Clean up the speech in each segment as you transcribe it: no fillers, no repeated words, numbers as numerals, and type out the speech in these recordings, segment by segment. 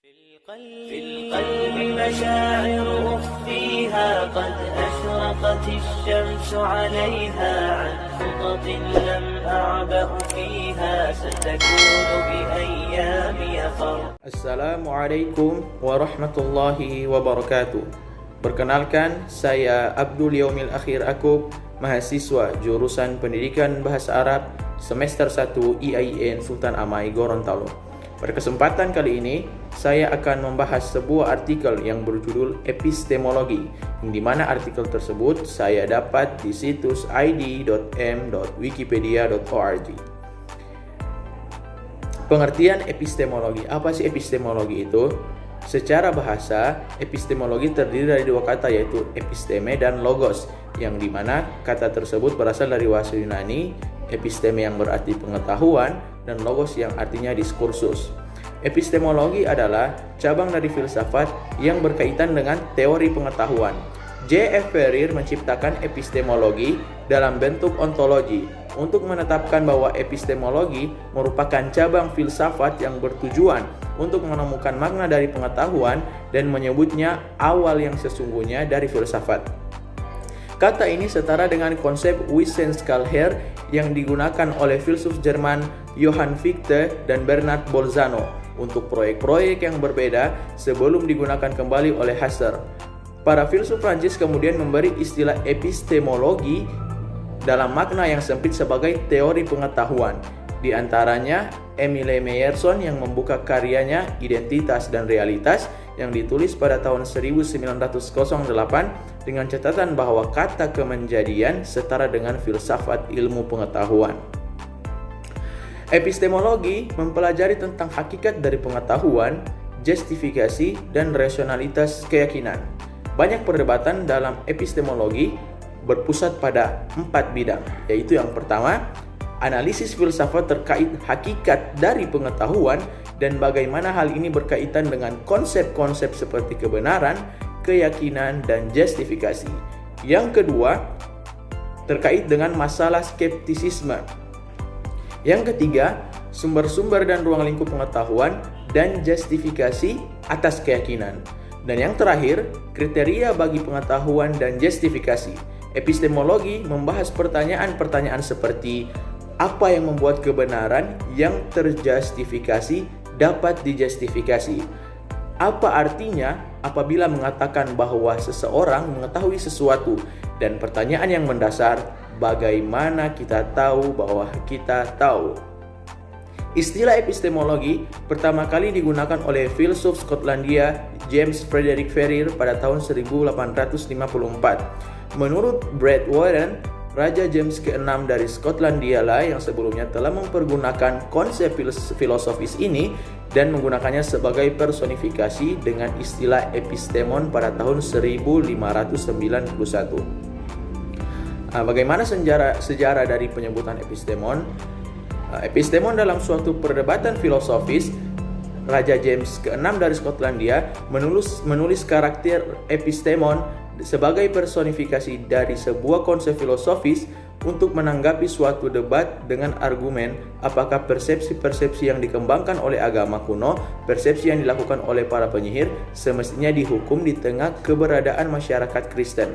في القلب مشاعر أخفيها قد أشرقت الشمس عليها عن خطط لم أعبأ فيها ستكون بأيامي فرق. Assalamualaikum warahmatullahi wabarakatuh. Perkenalkan, saya Abdul Yaumil Akhir Akub, mahasiswa jurusan Pendidikan Bahasa Arab semester 1 IAIN Sultan Amai Gorontalo. Pada kesempatan kali ini, saya akan membahas sebuah artikel yang berjudul Epistemologi, yang dimana artikel tersebut saya dapat di situs id.m.wikipedia.org. Pengertian epistemologi. Apa sih epistemologi itu? Secara bahasa, epistemologi terdiri dari dua kata, yaitu episteme dan logos, yang dimana kata tersebut berasal dari bahasa Yunani, episteme yang berarti pengetahuan, dan logos yang artinya diskursus. Epistemologi adalah cabang dari filsafat yang berkaitan dengan teori pengetahuan. J.F. Ferrier menciptakan epistemologi dalam bentuk ontologi untuk menetapkan bahwa epistemologi merupakan cabang filsafat yang bertujuan untuk menemukan makna dari pengetahuan dan menyebutnya awal yang sesungguhnya dari filsafat. Kata ini setara dengan konsep Wissenschaftslehre yang digunakan oleh filsuf Jerman Johann Fichte dan Bernard Bolzano untuk proyek-proyek yang berbeda sebelum digunakan kembali oleh Husserl. Para filsuf Prancis kemudian memberi istilah epistemologi dalam makna yang sempit sebagai teori pengetahuan. Di antaranya Emile Meyerson yang membuka karyanya Identitas dan Realitas yang ditulis pada tahun 1908 dengan catatan bahwa kata kemenjadian setara dengan filsafat ilmu pengetahuan. Epistemologi mempelajari tentang hakikat dari pengetahuan, justifikasi, dan rasionalitas keyakinan. Banyak perdebatan dalam epistemologi berpusat pada 4 bidang, yaitu yang pertama, analisis filsafat terkait hakikat dari pengetahuan dan bagaimana hal ini berkaitan dengan konsep-konsep seperti kebenaran, keyakinan, dan justifikasi. Yang kedua, terkait dengan masalah skeptisisme. Yang ketiga, sumber-sumber dan ruang lingkup pengetahuan dan justifikasi atas keyakinan. Dan yang terakhir, kriteria bagi pengetahuan dan justifikasi. Epistemologi membahas pertanyaan-pertanyaan seperti apa yang membuat kebenaran yang terjustifikasi dapat dijustifikasi? Apa artinya apabila mengatakan bahwa seseorang mengetahui sesuatu? Dan pertanyaan yang mendasar, bagaimana kita tahu bahwa kita tahu? Istilah epistemologi pertama kali digunakan oleh filsuf Skotlandia James Frederick Ferrier pada tahun 1854. Menurut Brad Warren, Raja James ke-6 dari Skotlandia lah yang sebelumnya telah mempergunakan konsep filosofis ini dan menggunakannya sebagai personifikasi dengan istilah epistemon pada tahun 1591. Bagaimana sejarah dari penyebutan epistemon? Epistemon dalam suatu perdebatan filosofis, Raja James ke-6 dari Skotlandia menulis karakter epistemon sebagai personifikasi dari sebuah konsep filosofis untuk menanggapi suatu debat dengan argumen apakah persepsi-persepsi yang dikembangkan oleh agama kuno, persepsi yang dilakukan oleh para penyihir, semestinya dihukum di tengah keberadaan masyarakat Kristen.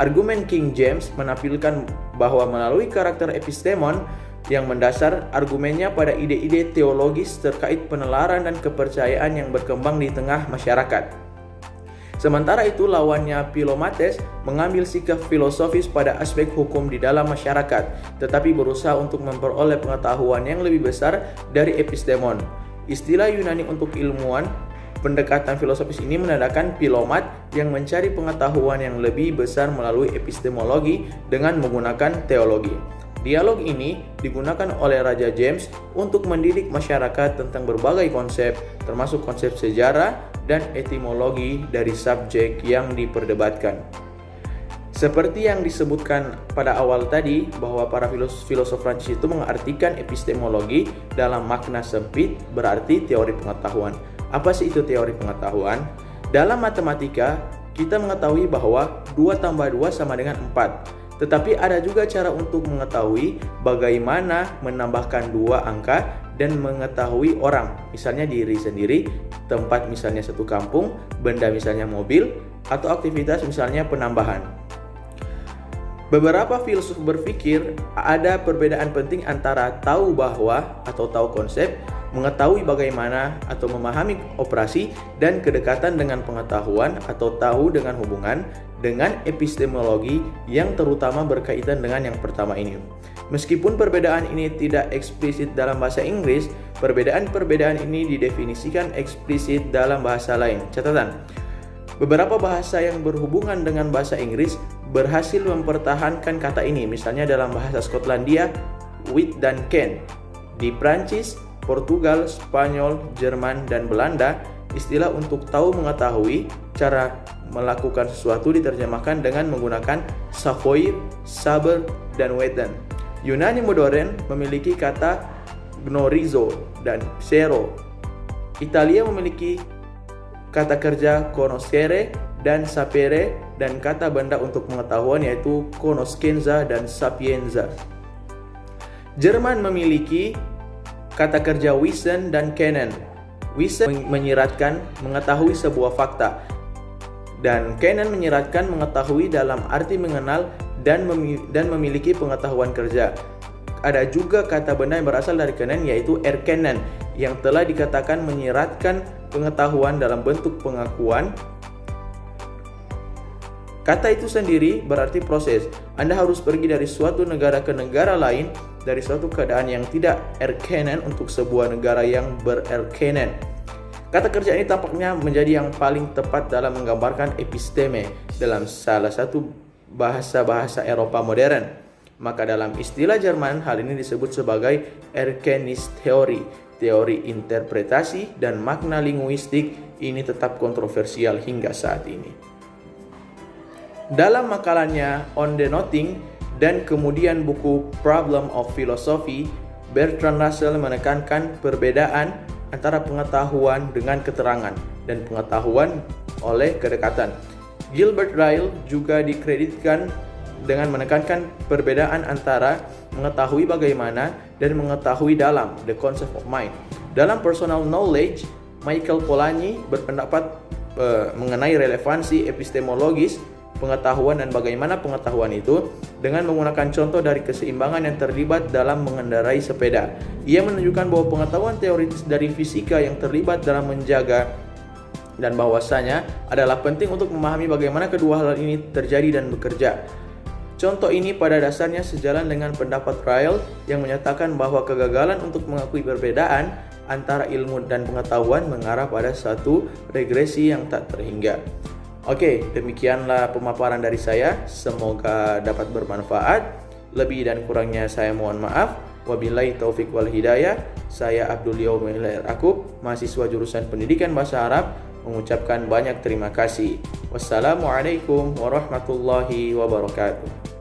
Argumen King James menampilkan bahwa melalui karakter epistemon yang mendasar argumennya pada ide-ide teologis terkait penelaran dan kepercayaan yang berkembang di tengah masyarakat. Sementara itu, lawannya Philomates mengambil sikap filosofis pada aspek hukum di dalam masyarakat, tetapi berusaha untuk memperoleh pengetahuan yang lebih besar dari epistemon. Istilah Yunani untuk ilmuwan pendekatan filosofis ini menandakan Philomat yang mencari pengetahuan yang lebih besar melalui epistemologi dengan menggunakan teologi. Dialog ini digunakan oleh Raja James untuk mendidik masyarakat tentang berbagai konsep, termasuk konsep sejarah dan etimologi dari subjek yang diperdebatkan. Seperti yang disebutkan pada awal tadi, bahwa para filosof Prancis itu mengartikan epistemologi dalam makna sempit, berarti teori pengetahuan. Apa sih itu teori pengetahuan? Dalam matematika, kita mengetahui bahwa 2 tambah 2 sama dengan 4. Tetapi ada juga cara untuk mengetahui bagaimana menambahkan dua angka dan mengetahui orang, misalnya diri sendiri, tempat misalnya satu kampung, benda misalnya mobil, atau aktivitas misalnya penambahan. Beberapa filsuf berpikir ada perbedaan penting antara tahu bahwa atau tahu konsep, mengetahui bagaimana atau memahami operasi, dan kedekatan dengan pengetahuan atau tahu dengan hubungan dengan epistemologi yang terutama berkaitan dengan yang pertama ini. Meskipun perbedaan ini tidak eksplisit dalam bahasa Inggris, perbedaan-perbedaan ini didefinisikan eksplisit dalam bahasa lain. Catatan: beberapa bahasa yang berhubungan dengan bahasa Inggris berhasil mempertahankan kata ini, misalnya dalam bahasa Skotlandia, with dan can. Di Prancis, Portugal, Spanyol, Jerman, dan Belanda, istilah untuk tahu mengetahui, cara melakukan sesuatu diterjemahkan dengan menggunakan savoir, saber, dan weten. Yunani modern memiliki kata gnorizo dan xero. Italia memiliki kata kerja conoscere dan sapere, dan kata benda untuk pengetahuan yaitu conoscenza dan sapienza. Jerman memiliki kata kerja wissen dan kennen. Wissen menyiratkan mengetahui sebuah fakta, dan kennen menyiratkan mengetahui dalam arti mengenal dan memiliki pengetahuan kerja. Ada juga kata benda yang berasal dari kennen yaitu erkennen, yang telah dikatakan menyiratkan pengetahuan dalam bentuk pengakuan. Kata itu sendiri berarti proses. Anda harus pergi dari suatu negara ke negara lain, dari suatu keadaan yang tidak erkennen untuk sebuah negara yang bererkennen. Kata kerja ini tampaknya menjadi yang paling tepat dalam menggambarkan episteme dalam salah satu bahasa-bahasa Eropa modern. Maka dalam istilah Jerman, hal ini disebut sebagai Erkenntnisteorie. Teori interpretasi dan makna linguistik ini tetap kontroversial hingga saat ini. Dalam makalahnya On the Nothing dan kemudian buku Problem of Philosophy, Bertrand Russell menekankan perbedaan antara pengetahuan dengan keterangan dan pengetahuan oleh kedekatan. Gilbert Ryle juga dikreditkan dengan menekankan perbedaan antara mengetahui bagaimana dan mengetahui dalam, the concept of mind. Dalam Personal Knowledge, Michael Polanyi berpendapat mengenai relevansi epistemologis pengetahuan dan bagaimana pengetahuan itu dengan menggunakan contoh dari keseimbangan yang terlibat dalam mengendarai sepeda. Ia menunjukkan bahwa pengetahuan teoritis dari fisika yang terlibat dalam menjaga dan bahwasanya adalah penting untuk memahami bagaimana kedua hal ini terjadi dan bekerja. Contoh ini pada dasarnya sejalan dengan pendapat Ryle yang menyatakan bahwa kegagalan untuk mengakui perbedaan antara ilmu dan pengetahuan mengarah pada satu regresi yang tak terhingga. Oke, demikianlah pemaparan dari saya. Semoga dapat bermanfaat. Lebih dan kurangnya saya mohon maaf. Wabillahi taufiq wal hidayah. Saya Abdul Yaum Akub, mahasiswa jurusan Pendidikan Bahasa Arab, mengucapkan banyak terima kasih. Wassalamualaikum warahmatullahi wabarakatuh.